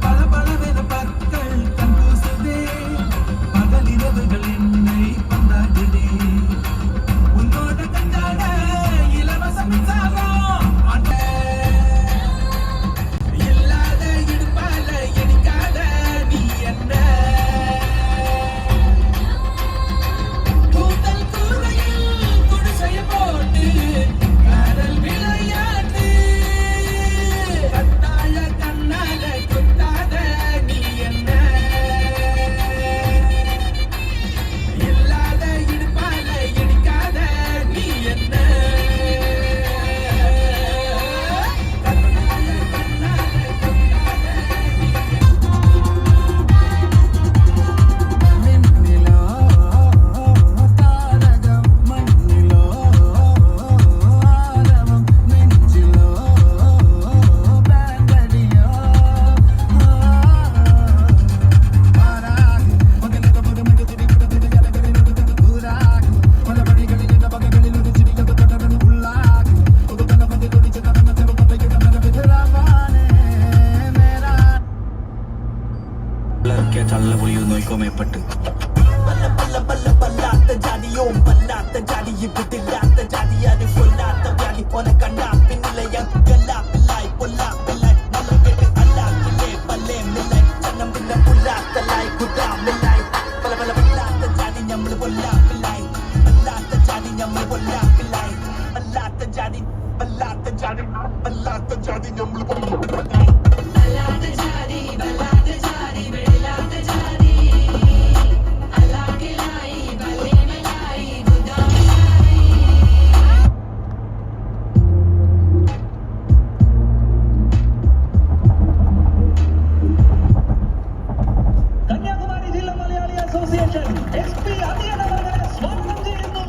பளபளவென பற்கள் கண் கூசுதே, பகலிரவுகள் என்னை கொண்டாடுதே. உன்னோட கண்டாட இலவச மின்சாரம் இல்லாத இடுப்பால எடிக்காத நீ என்ன கூந்தல் கூரையில் குடிசைய போட்டு காதல் விளையாட்டு. கத்தாழ கண்ணால குத்தாத நீ என்ன இல்லாத இடுப்பால எடிக்காத நீ என்ன கத்தாழ கண்ணால குத்தாத மின்னிலோ தாரகம் மண்ணிலோ ஆரவம் நெஞ்சிலோ பேங்கடியோ மாறாகு பகலக பகமண்டு திடிக்கிட்டது ஜலகளில் ஊராகு பல வழிகளில் இந்த பககளில் ஒரு சிறிய தொடரன் உள்ளாகு புதுதன வந்து துடிச்சு நடன செருப்பதையிட மரபிதராவானே மேரா लड़के चल बोली नोई मेपट बल्ला बल्ला बल्ला बल्लाത്ത ജാതിയും വല്ലാത്ത ജാതി ഇതില്ലാത്ത ജാതിയാടി കൊല്ലാത്ത വ്യാധി പോലെ കണ്ടാ പിന്നിലയ ഗല്ലാപ്പില്ലായി പൊല്ലാപ്പില്ലായി നമ്മൾ കേട്ട് അല്ലാക്കില്ലേ പല്ലേ മില്ലായി ചന്നം പിന്നെ പുല്ലാത്തലായി കുടാമില്ലായി പല പല വല്ലാത്ത ജാതി നമ്മൾ പൊല്ലാപ്പില്ലായി വല്ലാത്ത ജാതി നമ്മൾ പൊല്ലാപ്പില്ലായി വല്ലാത്ത ജാതി വല്ലാത്ത ജാതി വല്ലാത്ത ജാതി നമ്മൾ പൊല്ലാപ്പില്ലായി അല്ലാത്ത ജാതി വല്ലാത്ത ജാതി വെളിയില്ലാത്ത ജാതി അല്ലാക്കിലായി ബല്ലേമലായി ബുദ്ധാമലായി കന്യാകുമാരി ജില്ലാ മലയാളി അസോസിയേഷൻ SP അധികനവരെ സ്വാഗതം ചെയ്യുന്നു.